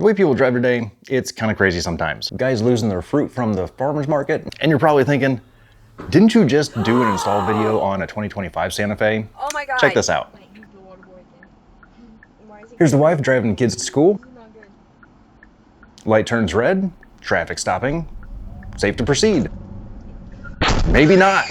The way people drive today, it's kind of crazy sometimes. Guys losing their fruit from the farmer's market, and you're probably thinking, didn't you just do an install video on a 2025 Santa Fe? Oh my God. Check this out. Here's the wife driving kids to school. Light turns red, traffic stopping, safe to proceed. Maybe not.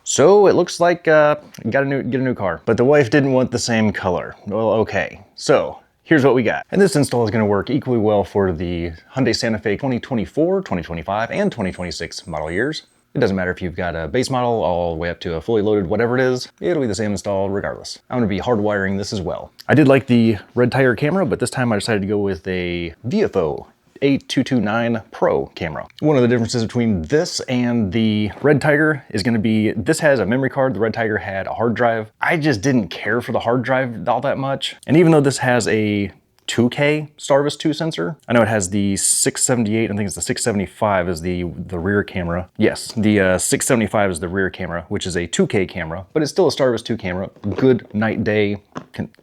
So it looks like get a new car, but the wife didn't want the same color. Well, okay. So here's what we got. And this install is going to work equally well for the Hyundai Santa Fe 2024, 2025, and 2026 model years. It doesn't matter if you've got a base model all the way up to a fully loaded whatever it is, it'll be the same install regardless. I'm going to be hardwiring this as well. I did like the red tire camera, but this time I decided to go with a Viofo A229 Pro camera. One of the differences between this and the Red Tiger is going to be, this has a memory card, the Red Tiger had a hard drive. I just didn't care for the hard drive all that much. And even though this has a 2K Starvis 2 sensor, I know it has the 678, I think it's the 675 is the rear camera. Yes, the 675 is the rear camera, which is a 2K camera, but it's still a Starvis 2 camera. Good night day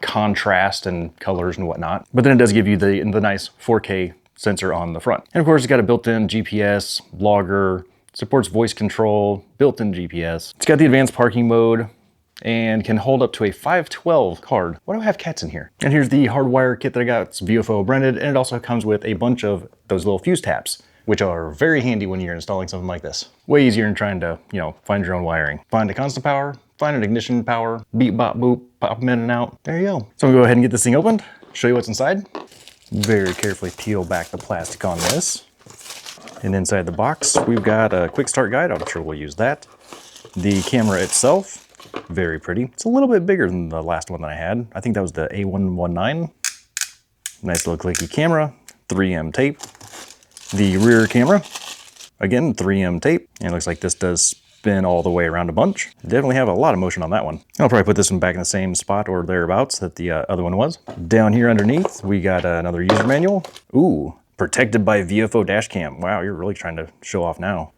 contrast and colors and whatnot. But then it does give you the nice 4K sensor on the front. And of course, it's got a built-in GPS, logger, supports voice control, built-in GPS. It's got the advanced parking mode and can hold up to a 512 card. Why do I have cats in here? And here's the Hardwire kit that I got. It's Viofo branded, and it also comes with a bunch of those little fuse taps, which are very handy when you're installing something like this. Way easier than trying to, find your own wiring. Find a constant power, find an ignition power, beep, bop, boop, pop them in and out. There you go. So I'm gonna go ahead and get this thing opened, show you what's inside. Very carefully peel back the plastic on this. And inside the box, we've got a quick start guide. I'm sure we'll use that. The camera itself, very pretty. It's a little bit bigger than the last one that I had. I think that was the A119. Nice little clicky camera, 3M tape. The rear camera, again, 3M tape. And it looks like this does spin all the way around a bunch. Definitely have a lot of motion on that one. I'll probably put this one back in the same spot or thereabouts that the other one was. Down here underneath, we got another user manual. Ooh, protected by Viofo dash cam. Wow, you're really trying to show off now.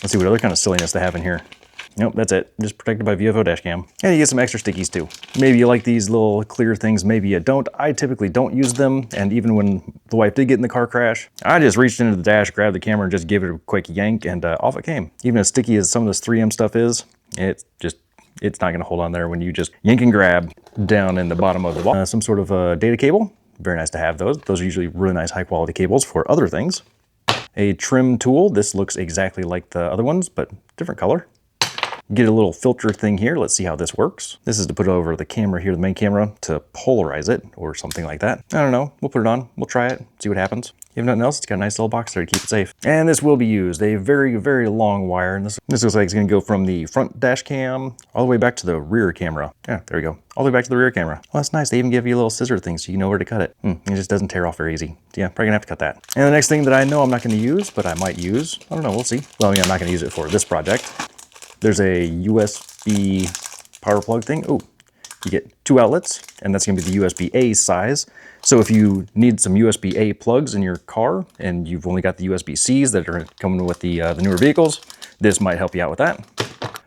Let's see what other kind of silliness they have in here. Nope, that's it. Just protected by Viofo dash cam. And you get some extra stickies too. Maybe you like these little clear things, maybe you don't. I typically don't use them. And even when the wife did get in the car crash, I just reached into the dash, grabbed the camera, and just gave it a quick yank, and off it came. Even as sticky as some of this 3M stuff is, it's not gonna hold on there when you just yank and grab down in the bottom of the wall. Some sort of data cable. Very nice to have those. Those are usually really nice high quality cables for other things. A trim tool. This looks exactly like the other ones, but different color. Get a little filter thing here. Let's see how this works. This is to put over the camera here, the main camera, to polarize it or something like that. I don't know. We'll put it on. We'll try it, see what happens. If nothing else, it's got a nice little box there to keep it safe. And this will be used. A very, very long wire. And this looks like it's going to go from the front dash cam all the way back to the rear camera. Yeah, there we go. All the way back to the rear camera. Well, that's nice. They even give you a little scissor thing so you know where to cut it. It just doesn't tear off very easy. So yeah, probably gonna have to cut that. And the next thing that I know I'm not going to use, but I might use, I don't know, we'll see. Well, yeah, I'm not going to use it for this project. There's a USB power plug thing. Oh, you get 2 outlets, and that's gonna be the USB-A size. So if you need some USB-A plugs in your car, and you've only got the USB-Cs that are coming with the newer vehicles, this might help you out with that.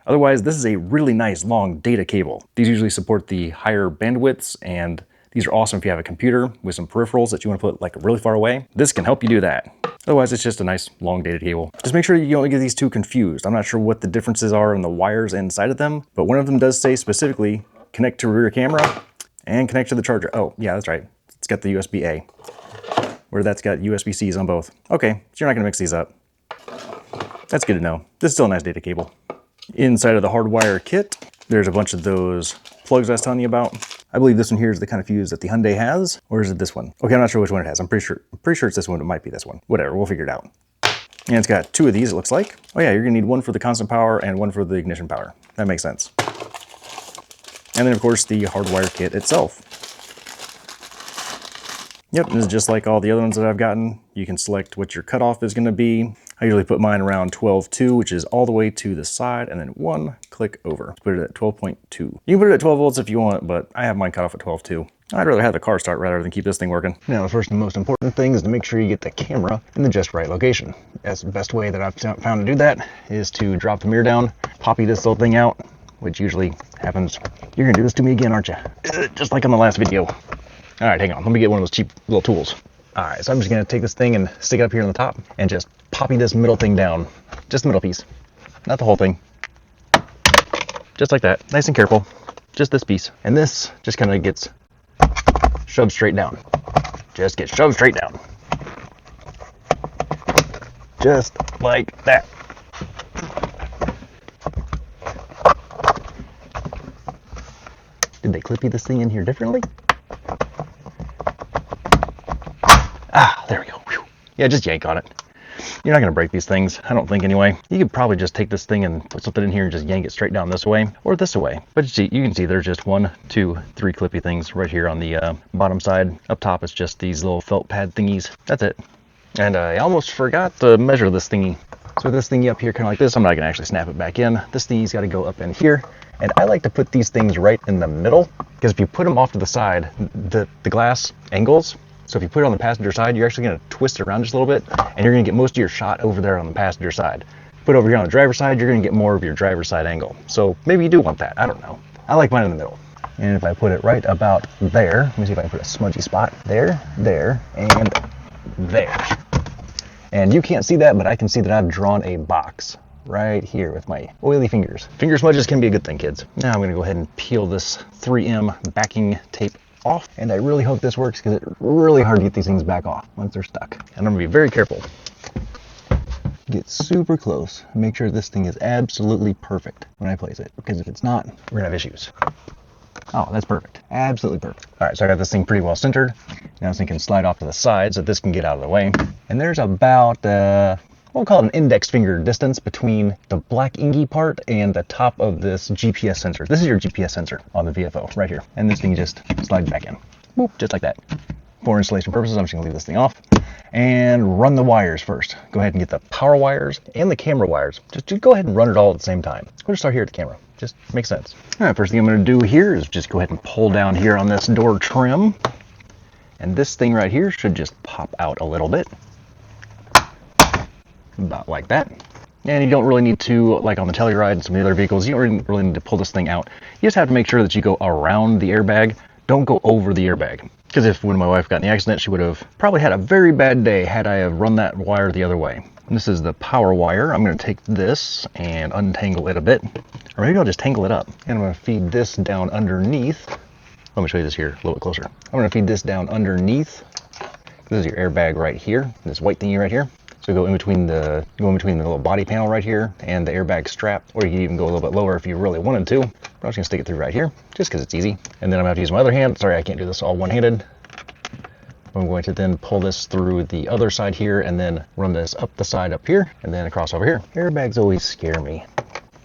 Otherwise, this is a really nice long data cable. These usually support the higher bandwidths, and these are awesome if you have a computer with some peripherals that you want to put like really far away. This can help you do that. Otherwise, it's just a nice long data cable. Just make sure you don't get these two confused. I'm not sure what the differences are in the wires inside of them, but one of them does say specifically connect to rear camera and connect to the charger. Oh, yeah, that's right. It's got the USB-A, where that's got USB-Cs on both. Okay, so you're not gonna mix these up. That's good to know. This is still a nice data cable. Inside of the Hardwire kit, there's a bunch of those plugs I was telling you about. I believe this one here is the kind of fuse that the Hyundai has, or is it this one? Okay, I'm not sure which one it has. I'm pretty sure it's this one. It might be this one. Whatever, we'll figure it out. And it's got 2 of these, it looks like. Oh yeah, you're gonna need one for the constant power and one for the ignition power. That makes sense. And then of course the Hardwire kit itself. Yep, this is just like all the other ones that I've gotten. You can select what your cutoff is gonna be. I usually put mine around 12.2, which is all the way to the side, and then 1 click over. Let's put it at 12.2. You can put it at 12 volts if you want, but I have mine cut off at 12.2. I'd rather have the car start rather than keep this thing working. Now, the first and most important thing is to make sure you get the camera in the just right location. That's the best way that I've found to do that is to drop the mirror down, poppy this little thing out, which usually happens. You're gonna do this to me again, aren't you? Just like on the last video. All right, hang on. Let me get one of those cheap little tools. All right, so I'm just gonna take this thing and stick it up here on the top and just poppy this middle thing down. Just the middle piece, not the whole thing. Just like that, nice and careful. Just this piece. And this just kind of gets shoved straight down. Just get shoved straight down. Just like that. Did they clippy this thing in here differently? Ah, there we go. Whew. Yeah, just yank on it. You're not going to break these things, I don't think anyway. You could probably just take this thing and put something in here and just yank it straight down this way or this way. But you can see there's just 1, 2, 3 clippy things right here on the bottom side. Up top it's just these little felt pad thingies. That's it. And I almost forgot to measure this thingy. So this thingy up here kind of like this, I'm not going to actually snap it back in. This thingy's got to go up in here. And I like to put these things right in the middle because if you put them off to the side, the glass angles. So if you put it on the passenger side, you're actually going to twist it around just a little bit, and you're going to get most of your shot over there on the passenger side. Put it over here on the driver's side, you're going to get more of your driver's side angle. So maybe you do want that. I don't know. I like mine in the middle. And if I put it right about there, let me see if I can put a smudgy spot. There, there, and there. And you can't see that, but I can see that I've drawn a box right here with my oily fingers. Finger smudges can be a good thing, kids. Now I'm going to go ahead and peel this 3M backing tape off, and I really hope this works because it's really hard to get these things back off once they're stuck. And I'm gonna be very careful. Get super close. Make sure this thing is absolutely perfect when I place it, because if it's not, we're gonna have issues. Oh, that's perfect. Absolutely perfect. All right, so I got this thing pretty well centered. Now this thing can slide off to the side so this can get out of the way. And there's about we'll call it an index finger distance between the black inky part and the top of this GPS sensor. This is your GPS sensor on the Viofo right here. And this thing just slides back in. Boop, just like that. For installation purposes, I'm just gonna leave this thing off and run the wires first. Go ahead and get the power wires and the camera wires. Just go ahead and run it all at the same time. We'll just start here at the camera. Just makes sense. All right, first thing I'm gonna do here is just go ahead and pull down here on this door trim. And this thing right here should just pop out a little bit. About like that. And you don't really need to, like on the Telluride and some of the other vehicles, you don't really need to pull this thing out. You just have to make sure that you go around the airbag. Don't go over the airbag. Because if when my wife got in the accident, she would have probably had a very bad day had I have run that wire the other way. And this is the power wire. I'm going to take this and untangle it a bit. Or maybe I'll just tangle it up. And I'm going to feed this down underneath. Let me show you this here a little bit closer. I'm going to feed this down underneath. This is your airbag right here. This white thingy right here. So go in between the little body panel right here and the airbag strap, or you can even go a little bit lower if you really wanted to. But I'm just gonna stick it through right here, just because it's easy. And then I'm gonna have to use my other hand. Sorry, I can't do this all one-handed. I'm going to then pull this through the other side here and then run this up the side up here and then across over here. Airbags always scare me.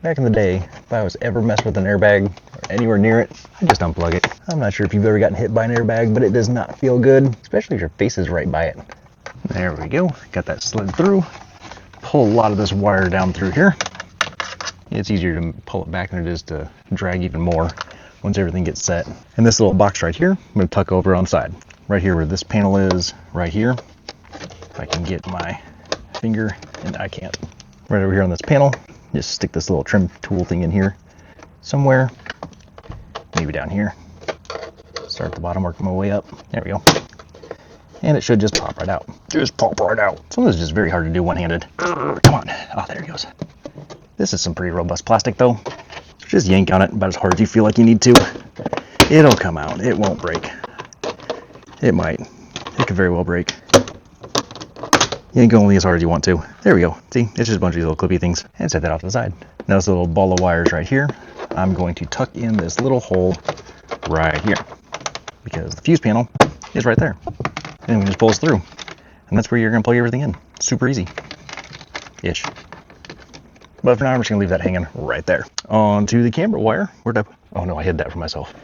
Back in the day, if I was ever messed with an airbag or anywhere near it, I'd just unplug it. I'm not sure if you've ever gotten hit by an airbag, but it does not feel good, especially if your face is right by it. There we go, got that slid through. Pull a lot of this wire down through here. It's easier to pull it back than it is to drag even more once everything gets set. And this little box right here, I'm gonna tuck over on the side. Right here where this panel is, right here. If I can get my finger, and I can't. Right over here on this panel, just stick this little trim tool thing in here somewhere. Maybe down here. Start at the bottom, work my way up. There we go. And it should just pop right out. Just pop right out. Some of this is just very hard to do one-handed. Come on. Oh, there it goes. This is some pretty robust plastic though. Just yank on it about as hard as you feel like you need to. It'll come out. It won't break. It might. It could very well break. Yank only as hard as you want to. There we go. See, it's just a bunch of these little clippy things. And set that off to the side. Now this little ball of wires right here, I'm going to tuck in this little hole right here. Because the fuse panel is right there. And we just pull this through. And that's where you're going to plug everything in. Super easy. Ish. But for now, I'm just going to leave that hanging right there. On to the camera wire. Where'd I... Oh no, I hid that for myself.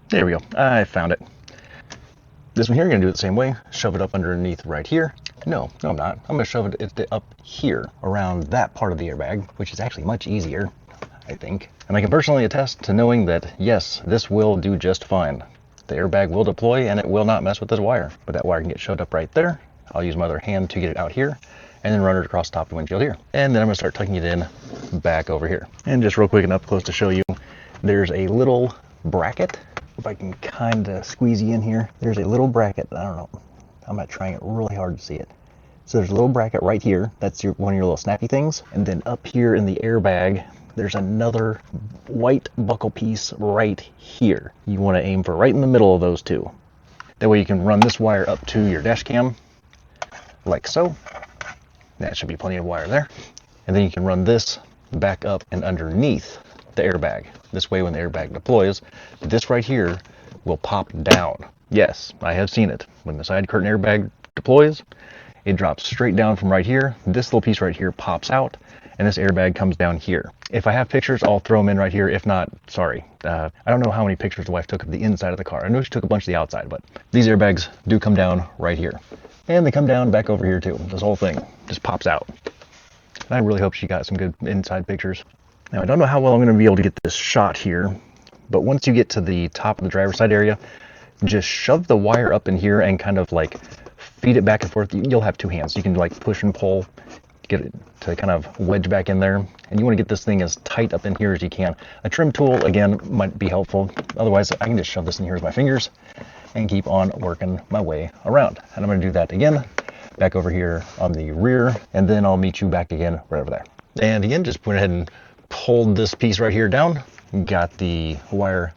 There we go. I found it. This one here, you're going to do it the same way. Shove it up underneath right here. No, I'm not. I'm going to shove it up here around that part of the airbag, which is actually much easier, I think. And I can personally attest to knowing that, yes, this will do just fine. The airbag will deploy and it will not mess with this wire. But that wire can get shoved up right there. I'll use my other hand to get it out here and then run it across the top of the windshield here. And then I'm gonna start tucking it in back over here. And just real quick and up close to show you, there's a little bracket If I can kind of squeeze you in here, there's a little bracket. I don't know. I'm not trying it really hard to see it. So there's a little bracket right here. That's one of your little snappy things. And then up here in the airbag, there's another white buckle piece right here. You want to aim for right in the middle of those two. That way you can run this wire up to your dash cam, like so. That should be plenty of wire there. And then you can run this back up and underneath the airbag. This way when the airbag deploys, this right here will pop down. Yes, I have seen it. When the side curtain airbag deploys, it drops straight down from right here. This little piece right here pops out, and this airbag comes down here. If I have pictures, I'll throw them in right here. If not, sorry. I don't know how many pictures the wife took of the inside of the car. I know she took a bunch of the outside, but these airbags do come down right here. And they come down back over here too. This whole thing just pops out. And I really hope she got some good inside pictures. Now, I don't know how well I'm going to be able to get this shot here, but once you get to the top of the driver's side area, just shove the wire up in here and kind of like feed it back and forth. You'll have two hands. You can like push and pull, get it to kind of wedge back in there. And you want to get this thing as tight up in here as you can. A trim tool, again, might be helpful. Otherwise, I can just shove this in here with my fingers and keep on working my way around. And I'm going to do that again, back over here on the rear, and then I'll meet you back again right over there. And again, just went ahead and pulled this piece right here down. Got the wire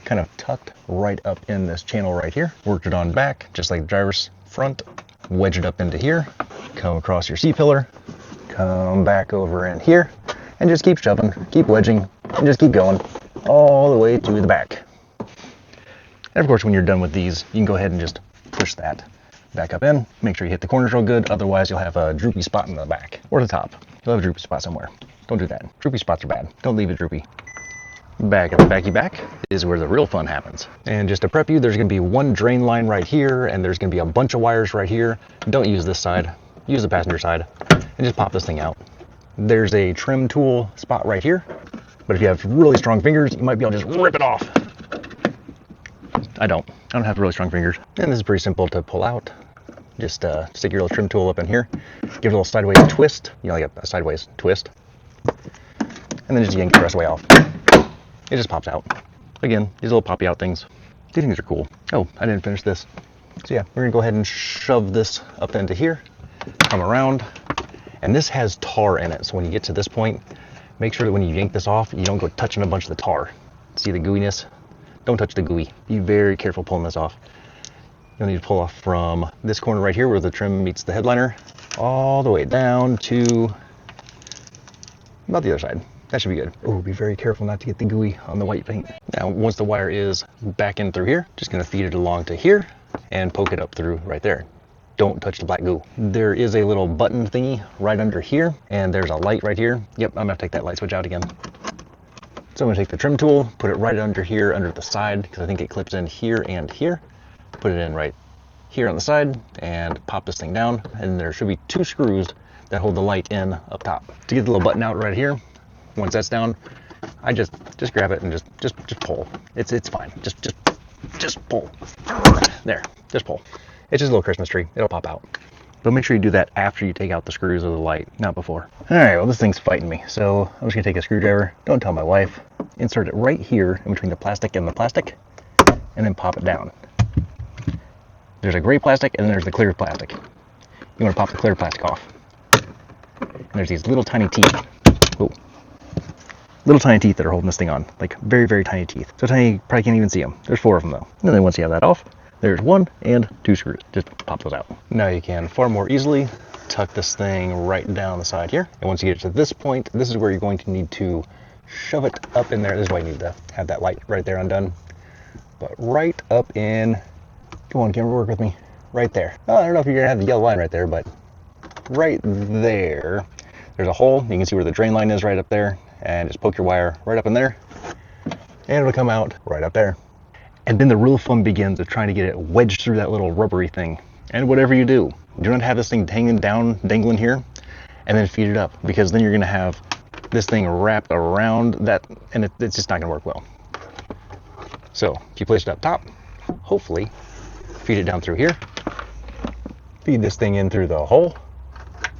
kind of tucked right up in this channel right here. Worked it on back, just like the driver's front. Wedge it up into here, come across your C-pillar, come back over in here, and just keep shoving, keep wedging, and just keep going all the way to the back. And of course, when you're done with these, you can go ahead and just push that back up in. Make sure you hit the corners real good, otherwise you'll have a droopy spot in the back or the top. You'll have a droopy spot somewhere. Don't do that. Droopy spots are bad. Don't leave it droopy. Back at the backy back is where the real fun happens. And just to prep you, there's going to be one drain line right here, and there's going to be a bunch of wires right here. Don't use this side. Use the passenger side, and just pop this thing out. There's a trim tool spot right here, but if you have really strong fingers, you might be able to just rip it off. I don't have really strong fingers. And this is pretty simple to pull out. Just stick your little trim tool up in here, give it a little sideways twist, like a sideways twist, and then just yank the rest away off. It just pops out. Again, these little poppy out things. These things are cool. Oh, I didn't finish this. So yeah, we're gonna go ahead and shove this up into here, come around, and this has tar in it. So when you get to this point, make sure that when you yank this off, you don't go touching a bunch of the tar. See the gooiness? Don't touch the gooey. Be very careful pulling this off. You'll need to pull off from this corner right here where the trim meets the headliner, all the way down to about the other side. That should be good. Oh, be very careful not to get the gooey on the white paint. Now, once the wire is back in through here, just gonna feed it along to here and poke it up through right there. Don't touch the black goo. There is a little button thingy right under here, and there's a light right here. Yep, I'm gonna take that light switch out again. So I'm gonna take the trim tool, put it right under here, under the side, because I think it clips in here and here. Put it in right here on the side, and pop this thing down, and there should be two screws that hold the light in up top. To get the little button out right here, once that's down, I just grab it and just pull. It's fine. Just pull. There, just pull. It's just a little Christmas tree. It'll pop out. But make sure you do that after you take out the screws of the light, not before. All right, well, this thing's fighting me. So I'm just gonna take a screwdriver. Don't tell my wife. Insert it right here in between the plastic and the plastic, and then pop it down. There's a gray plastic and then there's the clear plastic. You wanna pop the clear plastic off. And there's these little tiny teeth. Whoa. Little tiny teeth that are holding this thing on, like very, very tiny teeth. So tiny, you probably can't even see them. There's 4 of them though. And then once you have that off, there's 1 and 2 screws. Just pop those out. Now you can far more easily tuck this thing right down the side here. And once you get to this point, this is where you're going to need to shove it up in there. This is why you need to have that light right there undone. But right up in, come on, camera, work with me. Right there. Oh, I don't know if you're gonna have the yellow line right there, but right there, there's a hole. You can see where the drain line is right up there. And just poke your wire right up in there, and it'll come out right up there. And then the real fun begins of trying to get it wedged through that little rubbery thing. And whatever you do not have this thing hanging down, dangling here, and then feed it up, because then you're gonna have this thing wrapped around that, and it's just not gonna work well. So if you place it up top, hopefully feed it down through here, feed this thing in through the hole,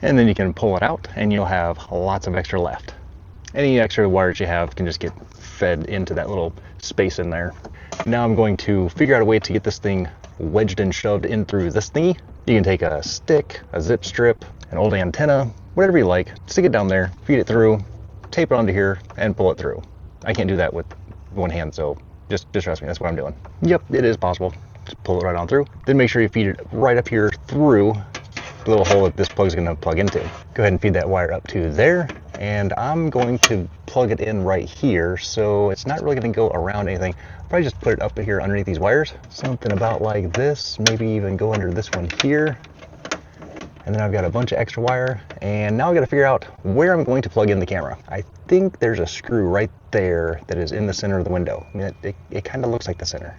and then you can pull it out, and you'll have lots of extra left. Any extra wires you have can just get fed into that little space in there. Now I'm going to figure out a way to get this thing wedged and shoved in through this thingy. You can take a stick, a zip strip, an old antenna, whatever you like, stick it down there, feed it through, tape it onto here, and pull it through. I can't do that with one hand, so just trust me, that's what I'm doing. Yep, it is possible. Just pull it right on through. Then make sure you feed it right up here through the little hole that this plug is going to plug into. Go ahead and feed that wire up to there, and I'm going to plug it in right here, so it's not really going to go around anything. I'll probably just put it up here underneath these wires. Something about like this, maybe even go under this one here. And then I've got a bunch of extra wire, and now I've got to figure out where I'm going to plug in the camera. I think there's a screw right there that is in the center of the window. I mean, it kind of looks like the center.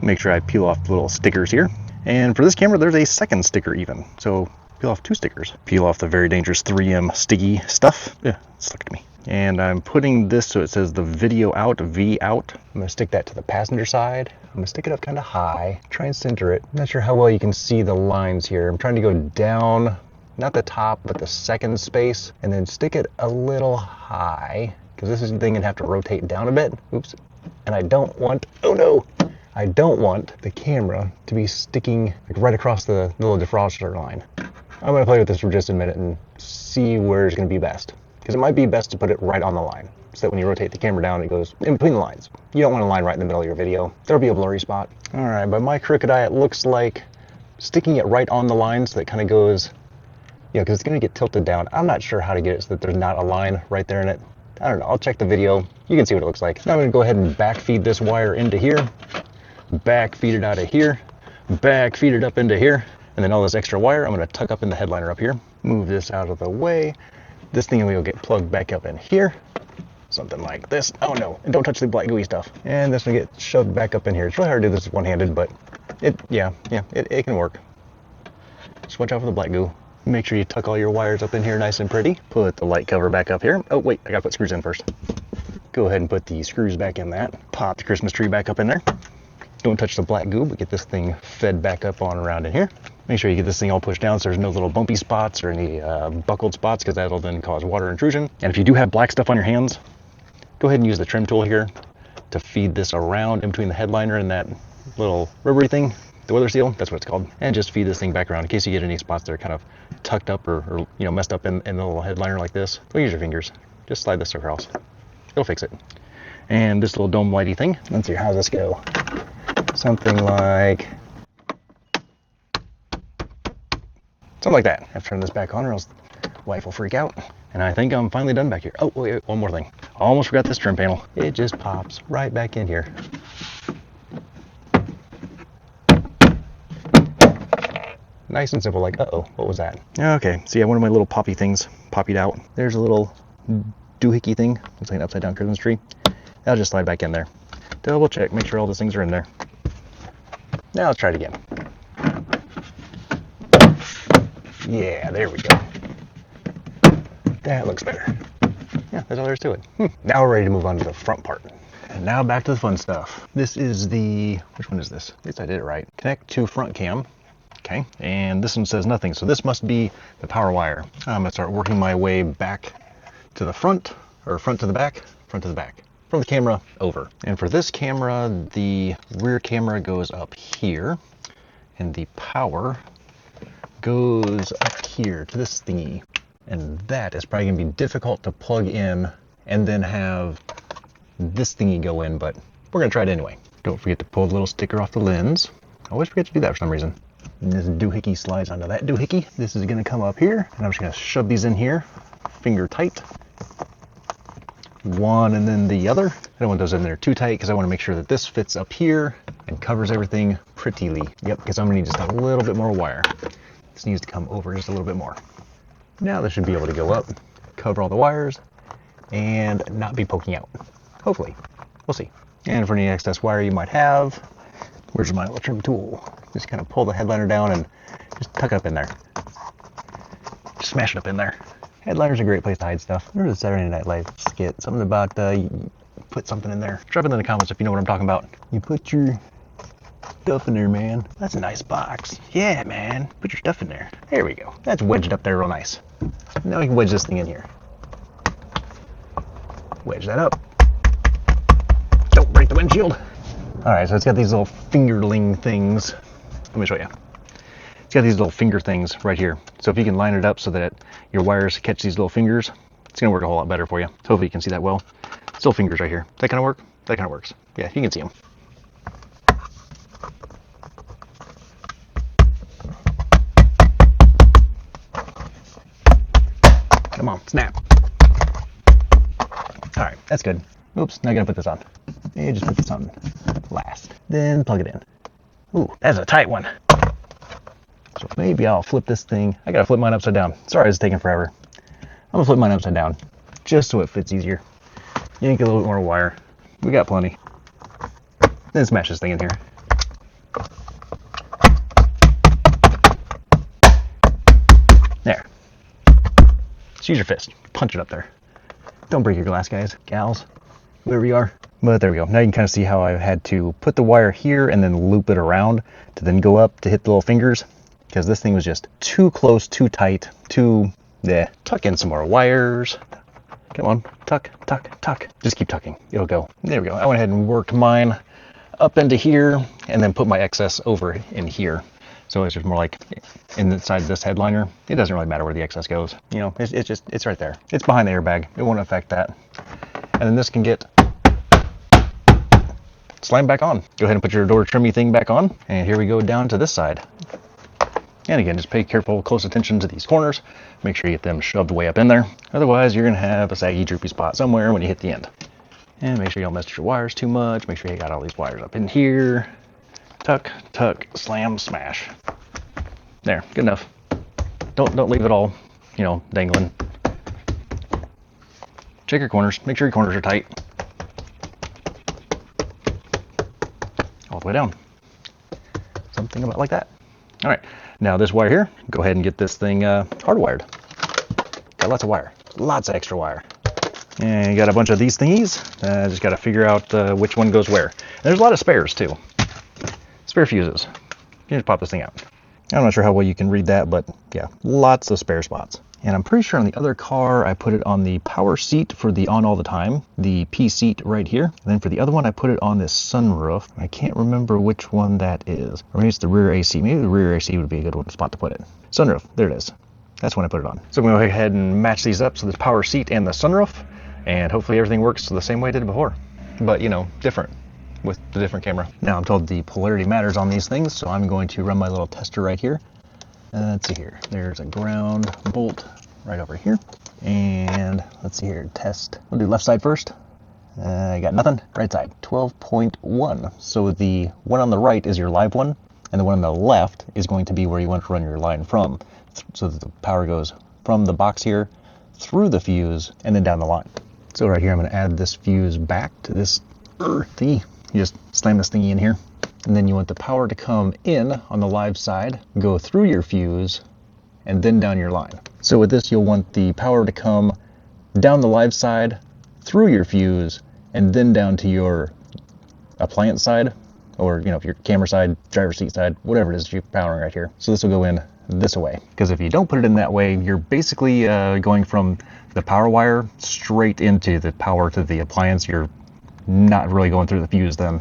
Make sure I peel off the little stickers here. And for this camera, there's a second sticker even. So peel off 2 stickers. Peel off the very dangerous 3M sticky stuff. Yeah, it's stuck to me. And I'm putting this so it says the video out, V out. I'm gonna stick that to the passenger side. I'm gonna stick it up kind of high, try and center it. I'm not sure how well you can see the lines here. I'm trying to go down, not the top, but the second space, and then stick it a little high, because this thing gonna have to rotate down a bit. Oops. And I don't want, oh no, I don't want the camera to be sticking like right across the little defroster line. I'm gonna play with this for just a minute and see where it's gonna be best. Because it might be best to put it right on the line, so that when you rotate the camera down, it goes in between the lines. You don't want a line right in the middle of your video. There'll be a blurry spot. All right, by my crooked eye, it looks like sticking it right on the line so that it kind of goes, yeah, because it's gonna get tilted down. I'm not sure how to get it so that there's not a line right there in it. I don't know, I'll check the video. You can see what it looks like. Now I'm gonna go ahead and back feed this wire into here, back feed it out of here, back feed it up into here, and then all this extra wire, I'm gonna tuck up in the headliner up here. Move this out of the way. This thing will get plugged back up in here. Something like this. Oh no, and don't touch the black gooey stuff. And this will get shoved back up in here. It's really hard to do this one-handed, but it can work. Just watch out for the black goo. Make sure you tuck all your wires up in here nice and pretty. Put the light cover back up here. Oh wait, I gotta put screws in first. Go ahead and put the screws back in that. Pop the Christmas tree back up in there. Don't touch the black goo, but get this thing fed back up on around in here. Make sure you get this thing all pushed down so there's no little bumpy spots or any buckled spots, because that'll then cause water intrusion. And if you do have black stuff on your hands, go ahead and use the trim tool here to feed this around in between the headliner and that little rubbery thing, the weather seal, that's what it's called. And just feed this thing back around in case you get any spots that are kind of tucked up or you know, messed up in the little headliner like this. Don't use your fingers, just slide this across. It'll fix it. And this little dome lighty thing, let's see, how's this go? Something like that. I have to turn this back on or else wife will freak out. And I think I'm finally done back here. Oh, wait, one more thing. I almost forgot this trim panel. It just pops right back in here. Nice and simple, like, uh-oh, what was that? Okay, so yeah, one of my little poppy things poppied out. There's a little doohickey thing. Looks like an upside down Christmas tree. That'll just slide back in there. Double check, make sure all those things are in there. Now let's try it again. Yeah, there we go. That looks better. Yeah, that's all there is to it. Now we're ready to move on to the front part. And now back to the fun stuff. This is the, which one is this? At least I did it right. Connect to front cam. Okay, and this one says nothing, so this must be the power wire. I'm gonna start working my way back to the front, or front to the back, front to the back. From the camera over. And for this camera, the rear camera goes up here, and the power goes up here to this thingy. And that is probably gonna be difficult to plug in and then have this thingy go in, but we're gonna try it anyway. Don't forget to pull the little sticker off the lens. I always forget to do that for some reason. And this doohickey slides onto that doohickey. This is gonna come up here, and I'm just gonna shove these in here, finger tight. One and then the other. I don't want those in there too tight because I want to make sure that this fits up here and covers everything prettily. Yep, because I'm gonna need just a little bit more wire. This needs to come over just a little bit more. Now this should be able to go up, cover all the wires, and not be poking out. Hopefully. We'll see. And for any excess wire you might have, where's my little trim tool? Just kind of pull the headliner down and just tuck it up in there. Just smash it up in there. Headliner's a great place to hide stuff. There's a Saturday Night Live skit. Something about you put something in there. Drop it in the comments if you know what I'm talking about. You put your stuff in there, man. That's a nice box. Yeah, man. Put your stuff in there. There we go. That's wedged up there real nice. Now we can wedge this thing in here. Wedge that up. break the windshield. All right, so it's got these little fingerling things. Let me show you. It's got these little finger things right here. So if you can line it up so that your wires catch these little fingers, it's gonna work a whole lot better for you. So hopefully you can see that well. Still fingers right here. Does that kind of work? That kind of works. Yeah, you can see them. Come on, snap. All right, that's good. Oops, now I gotta put this on. Yeah, just put this on last. Then plug it in. Ooh, that's a tight one. So maybe I'll flip this thing. I gotta flip mine upside down. Sorry, it's taking forever. I'm gonna flip mine upside down, just so it fits easier. Yank a little bit more wire. We got plenty. Then smash this thing in here. There. Just use your fist. Punch it up there. Don't break your glass, guys. Gals. Whoever you are. But there we go. Now you can kind of see how I had to put the wire here and then loop it around to then go up to hit the little fingers. Because this thing was just too close, too tight, too... Yeah. Tuck in some more wires. Come on. Tuck, tuck, tuck. Just keep tucking. It'll go. There we go. I went ahead and worked mine up into here and then put my excess over in here. So it's just more like inside this headliner. It doesn't really matter where the excess goes. You know, it's right there. It's behind the airbag. It won't affect that. And then this can get slammed back on. Go ahead and put your door trimmy thing back on. And here we go down to this side. And again, just pay careful, close attention to these corners. Make sure you get them shoved way up in there. Otherwise, you're gonna have a saggy, droopy spot somewhere when you hit the end. And make sure you don't mess with your wires too much. Make sure you got all these wires up in here. Tuck, tuck, slam, smash. There, good enough. Don't leave it all, you know, dangling. Check your corners. Make sure your corners are tight. All the way down. Something about like that. All right, now this wire here, go ahead and get this thing hardwired. Got lots of wire, lots of extra wire. And you got a bunch of these thingies. Just got to figure out which one goes where. And there's a lot of spares too. Spare fuses. You can just pop this thing out. I'm not sure how well you can read that, but yeah, lots of spare spots. And I'm pretty sure on the other car, I put it on the power seat for the on all the time, the P seat right here. And then for the other one, I put it on this sunroof. I can't remember which one that is. Or maybe it's the rear AC. Maybe the rear AC would be a good spot to put it. Sunroof, there it is. That's when I put it on. So I'm gonna go ahead and match these up. So this power seat and the sunroof, and hopefully everything works the same way it did before. But you know, different with the different camera. Now I'm told the polarity matters on these things, so I'm going to run my little tester right here. Let's see here. There's a ground bolt right over here. And let's see here, test. We'll do left side first. I got nothing. Right side, 12.1. So the one on the right is your live one, and the one on the left is going to be where you want to run your line from, so that the power goes from the box here, through the fuse, and then down the line. So right here, I'm going to add this fuse back to this thingy. You just slam this thingy in here. And then you want the power to come in on the live side, go through your fuse, and then down your line. So with this, you'll want the power to come down the live side, through your fuse, and then down to your appliance side, or you know, if your camera side, driver's seat side, whatever it is you're powering right here. So this will go in this way. Because if you don't put it in that way, you're basically going from the power wire straight into the power to the appliance. You're not really going through the fuse then.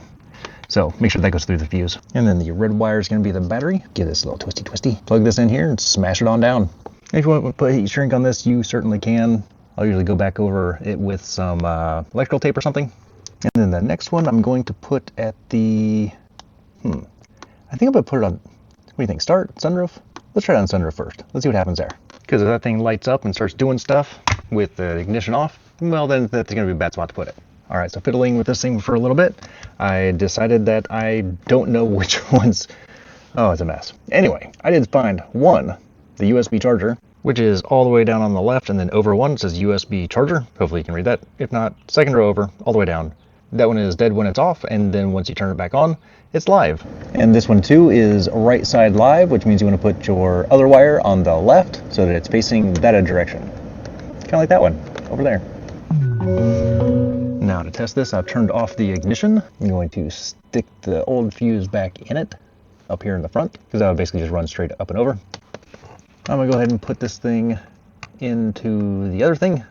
So make sure that goes through the fuse. And then the red wire is going to be the battery. Give this a little twisty. Plug this in here and smash it on down. If you want to put heat shrink on this, you certainly can. I'll usually go back over it with some electrical tape or something. And then the next one I'm going to put at the, I think I'm going to put it on, what do you think, start, sunroof? Let's try it on sunroof first. Let's see what happens there. Because if that thing lights up and starts doing stuff with the ignition off, well then that's going to be a bad spot to put it. All right, so fiddling with this thing for a little bit, I decided that I don't know which ones. Oh, it's a mess. Anyway, I did find one, the USB charger, which is all the way down on the left, and then over one it says USB charger. Hopefully you can read that. If not, second row over, all the way down. That one is dead when it's off, and then once you turn it back on, it's live. And this one too is right side live, which means you want to put your other wire on the left so that it's facing that direction. Kind of like that one over there. Now to test this, I've turned off the ignition. I'm going to stick the old fuse back in it, up here in the front, because that would basically just run straight up and over. I'm gonna go ahead and put this thing into the other thing.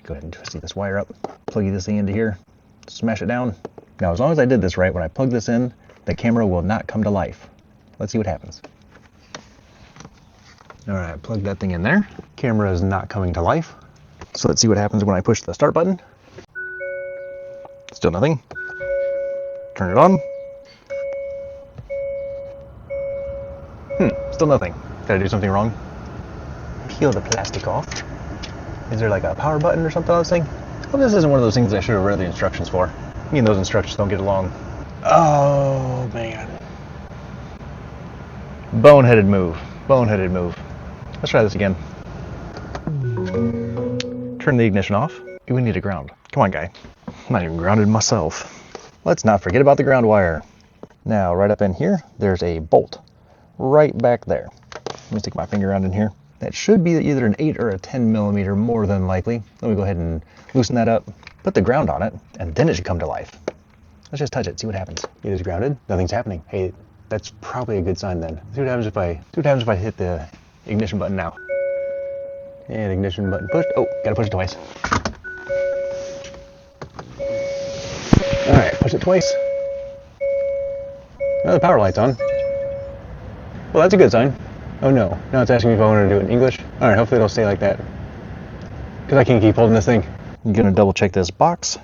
Go ahead and twist this wire up, plug this thing into here, smash it down, Now, as long as I did this right, when I plug this in, the camera will not come to life. Let's see what happens. All right, plug that thing in there. Camera is not coming to life. So let's see what happens when I push the start button. Still nothing. Turn it on. Still nothing. Did I do something wrong? Peel the plastic off. Is there like a power button or something on this thing? Well, this isn't one of those things I should have read the instructions for. Me and those instructions don't get along. Oh, man. Boneheaded move. Boneheaded move. Let's try this again. Turn the ignition off. We need a ground. Come on, guy. I'm not even grounded myself. Let's not forget about the ground wire. Now, right up in here, there's a bolt. Right back there. Let me stick my finger around in here. That should be either an 8 or a 10 millimeter, more than likely. Let me go ahead and loosen that up, put the ground on it, and then it should come to life. Let's just touch it, see what happens. It is grounded, nothing's happening. Hey, that's probably a good sign then. See what happens if I hit the ignition button now. And ignition button pushed. Oh, gotta push it twice. All right, push it twice. Oh, the power light's on. Well, that's a good sign. Oh no, now it's asking me if I want to do it in English. All right, hopefully it'll stay like that. Because I can't keep holding this thing. I'm gonna double check this box,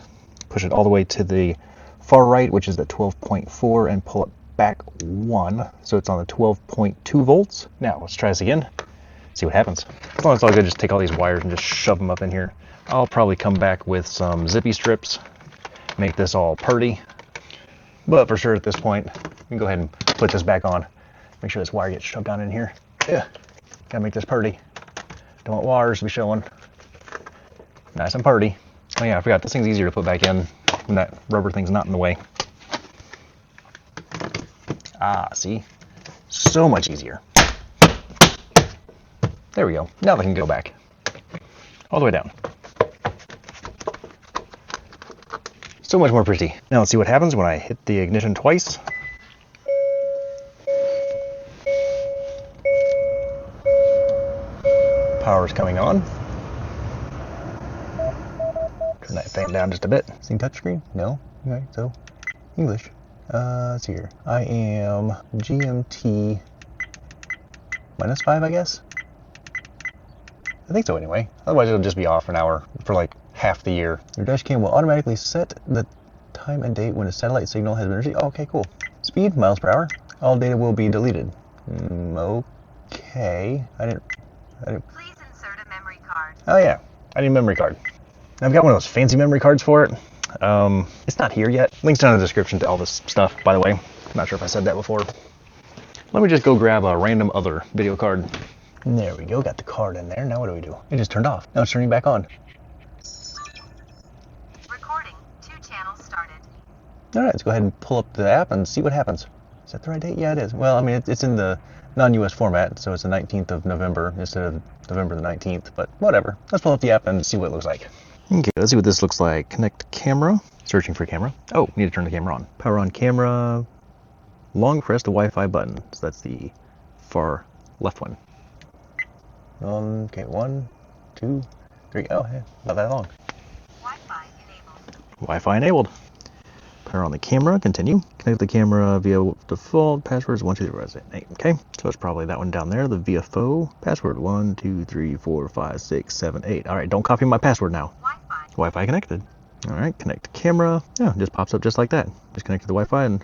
push it all the way to the far right, which is the 12.4, and pull it back 1, so it's on the 12.2 volts. Now, let's try this again, see what happens. Well, it's all good, just take all these wires and just shove them up in here. I'll probably come back with some zippy strips, make this all purty. But for sure at this point, we can go ahead and put this back on. Make sure this wire gets shoved down in here. Yeah, gotta make this purty. Don't want wires to be showing. Nice and purty. Oh yeah, I forgot, this thing's easier to put back in when that rubber thing's not in the way. Ah, see? So much easier. There we go. Now they can go back. All the way down. So much more pretty. Now let's see what happens when I hit the ignition twice. Power's coming on. Turn that fan down just a bit. See touchscreen? No? Okay, so English. Let's see here. I am GMT -5, I guess? I think so anyway. Otherwise it'll just be off for an hour for like half the year. Your dash cam will automatically set the time and date when a satellite signal has been received. Oh, okay, cool. Speed, miles per hour. All data will be deleted. Okay. I didn't. Please insert a memory card. Oh yeah, I need a memory card. I've got one of those fancy memory cards for it. It's not here yet. Links down in the description to all this stuff, by the way. I'm not sure if I said that before. Let me just go grab a random other video card. And there we go, got the card in there. Now what do? It just turned off. Now it's turning back on. Recording. 2 channels started. All right, let's go ahead and pull up the app and see what happens. Is that the right date? Yeah, it is. Well, I mean, it's in the non-US format, so it's the 19th of November instead of November the 19th, but whatever. Let's pull up the app and see what it looks like. Okay, let's see what this looks like. Connect camera. Searching for camera. Oh, need to turn the camera on. Power on camera. Long press the Wi-Fi button. So that's the far left one. Okay, 1, 2, 3. Oh, yeah, not that long. Wi-Fi enabled. Wi-Fi enabled. Power on the camera. Continue. Connect the camera via default passwords 1, 2, 3, 4, 5, 6, 8. Okay, so it's probably that one down there. The Viofo password 1, 2, 3, 4, 5, 6, 7, 8. All right, don't copy my password now. Wi-Fi. Wi-Fi connected. All right, connect camera. Yeah, it just pops up just like that. Just connect to the Wi-Fi and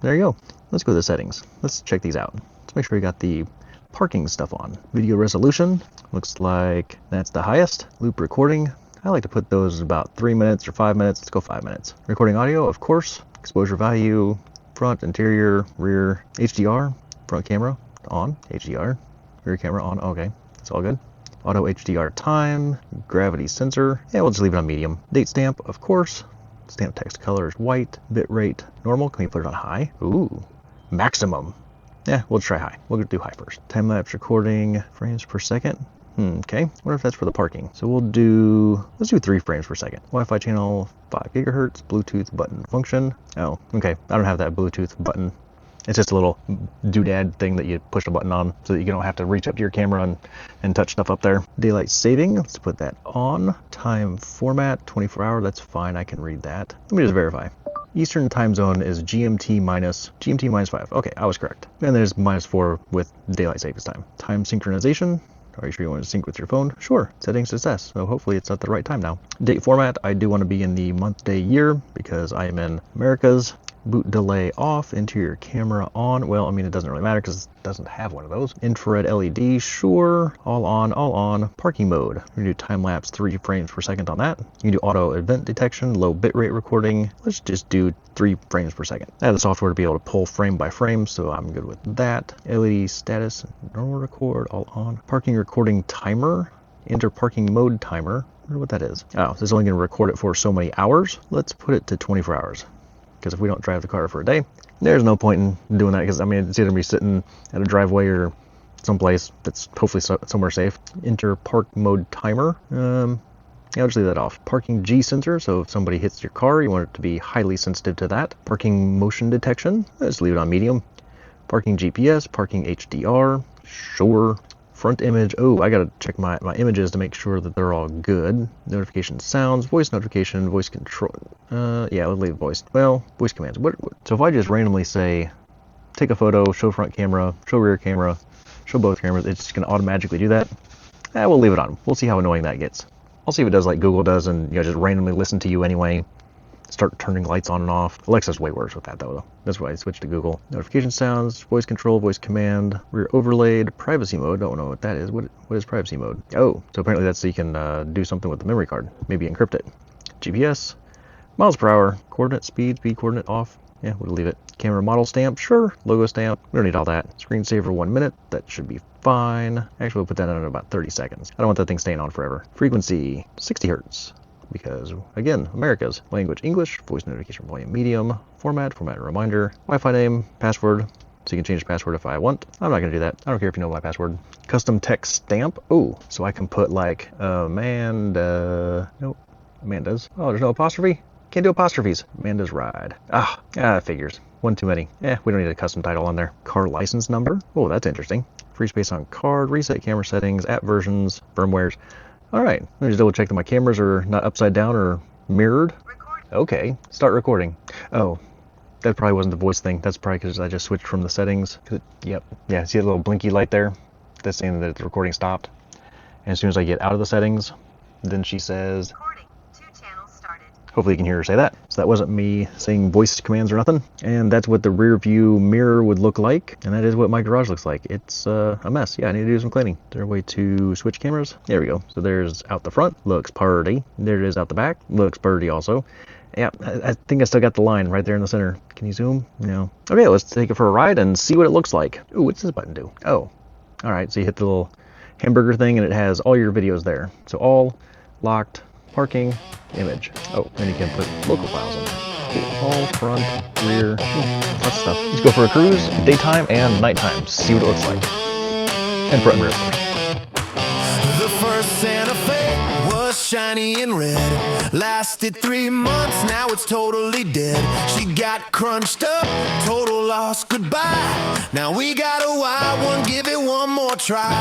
there you go. Let's go to the settings. Let's check these out. Let's make sure we got the parking stuff on. Video resolution. Looks like that's the highest. Loop recording. I like to put those about 3 minutes or 5 minutes. Let's go 5 minutes. Recording audio, of course. Exposure value, front, interior, rear, HDR, front camera on, HDR, rear camera on. Okay, that's all good. Auto HDR time, gravity sensor. Yeah, we'll just leave it on medium. Date stamp, of course. Stamp text color is white. Bit rate, normal. Can we put it on high? Ooh, maximum. Yeah, we'll try high. We'll do high first. Time lapse recording, frames per second. Okay, wonder if that's for the parking. So let's do 3 frames per second. Wi-Fi channel 5 gigahertz, Bluetooth button function. Oh, okay, I don't have that Bluetooth button. It's just a little doodad thing that you push a button on so that you don't have to reach up to your camera and touch stuff up there. Daylight saving, let's put that on. Time format, 24 hour, that's fine, I can read that. Let me just verify. Eastern time zone is GMT minus 5. Okay, I was correct. And there's -4 with daylight savings time. Time synchronization. Are you sure you want to sync with your phone? Sure. Setting success. So hopefully it's at the right time now. Date format. I do want to be in the month, day, year because I am in Americas. Boot delay off, interior camera on. Well, I mean, it doesn't really matter because it doesn't have one of those. Infrared LED, sure. All on, all on. Parking mode. We're gonna do time lapse 3 frames per second on that. You can do auto event detection, low bitrate recording. Let's just do 3 frames per second. I have the software to be able to pull frame by frame, so I'm good with that. LED status, normal record, all on. Parking recording timer, enter parking mode timer. I wonder what that is. Oh, so it's only gonna record it for so many hours. Let's put it to 24 hours. Because if we don't drive the car for a day, there's no point in doing that, because I mean, it's either gonna be sitting at a driveway or someplace that's hopefully somewhere safe. Enter park mode timer. Yeah, I'll just leave that off. Parking G sensor, so if somebody hits your car, you want it to be highly sensitive to that. Parking motion detection, let's leave it on medium. Parking GPS, parking HDR, sure. Front image, oh, I gotta check my images to make sure that they're all good. Notification sounds, voice notification, voice control. Yeah, let's leave voice. Well, voice commands. What? So if I just randomly say, take a photo, show front camera, show rear camera, show both cameras, it's just gonna automatically do that. We'll leave it on. We'll see how annoying that gets. I'll see if it does like Google does and just randomly listen to you anyway. Start turning lights on and off. Alexa's way worse with that though. That's why I switched to Google. Notification sounds, voice control, voice command, rear overlaid, privacy mode. Don't know what that is. What is privacy mode? Oh, so apparently that's so you can do something with the memory card. Maybe encrypt it. GPS, miles per hour, coordinate, speed coordinate off. Yeah, we'll leave it. Camera model stamp, sure. Logo stamp, we don't need all that. Screensaver 1 minute, that should be fine. Actually, we'll put that on in about 30 seconds. I don't want that thing staying on forever. Frequency, 60 hertz. Because again, America's language English, voice notification volume medium, format reminder, Wi-Fi name, password, so you can change the password if I want. I'm not gonna do that. I don't care if you know my password. Custom text stamp. Oh, so I can put like Amanda. Nope, Amanda's. Oh, there's no apostrophe. Can't do apostrophes. Amanda's ride. Figures. One too many. We don't need a custom title on there. Car license number. Oh, that's interesting. Free space on card. Reset camera settings. App versions. Firmwares. All right, let me just double check that my cameras are not upside down or mirrored. Okay, start recording. Oh, that probably wasn't the voice thing. That's probably because I just switched from the settings. Yep, yeah, see a little blinky light there? That's saying that the recording stopped. And as soon as I get out of the settings, then she says, Recording. 2 channels started. hopefully you can hear her say that. So that wasn't me saying voice commands or nothing. And that's what the rear view mirror would look like. And that is what my garage looks like. It's a mess. Yeah, I need to do some cleaning. Is there a way to switch cameras? There we go. So there's out the front, looks purty. There it is out the back, looks purty also. Yeah, I think I still got the line right there in the center. Can you zoom? No. Okay, let's take it for a ride and see what it looks like. Ooh, what's this button do? Oh, all right. So you hit the little hamburger thing and it has all your videos there. So all, locked, parking, image. Oh, and you can put local files in there. All, front, rear, lots of stuff. Let's go for a cruise, daytime and nighttime. See what it looks like. And front and rear, of course. The first Santa Fe was shiny and red. Lasted 3 months, now it's totally dead. She got crunched up, total loss, goodbye. Now we got a wild one, give it one more try.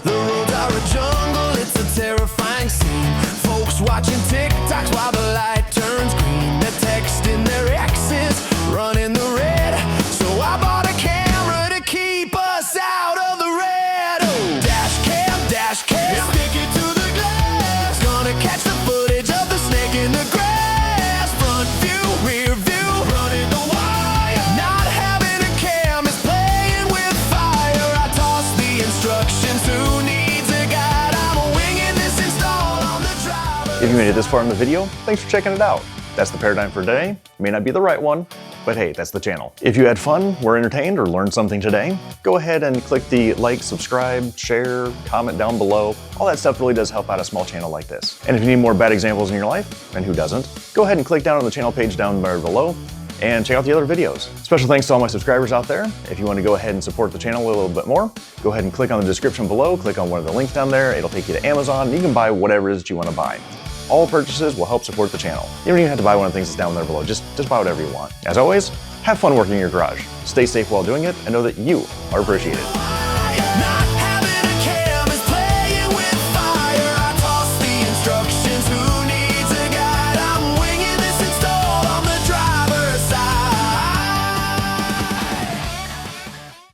The roads are a jungle, it's a terrifying scene. Folks watching TikToks while the light turns green. They're texting their exes, running the red. So I bought a camera to keep us out of the red. Oh, dash cam, stick it to the glass. Gonna catch the footage of the snake in the grass. Front view, rear view, running the wire. Not having a cam is playing with fire. I toss the instructions, who needs a guide? I'm winging this install on the driver. If you made it this far in the video, thanks for checking it out. That's the paradigm for today. May not be the right one, but hey, that's the channel. If you had fun, were entertained, or learned something today, go ahead and click the like, subscribe, share, comment down below. All that stuff really does help out a small channel like this. And if you need more bad examples in your life, and who doesn't, go ahead and click down on the channel page down there below and check out the other videos. Special thanks to all my subscribers out there. If you want to go ahead and support the channel a little bit more, go ahead and click on the description below, click on one of the links down there. It'll take you to Amazon, and you can buy whatever it is that you want to buy. All purchases will help support the channel. You don't even have to buy one of the things that's down there below. Just buy whatever you want. As always, have fun working in your garage. Stay safe while doing it, and know that you are appreciated.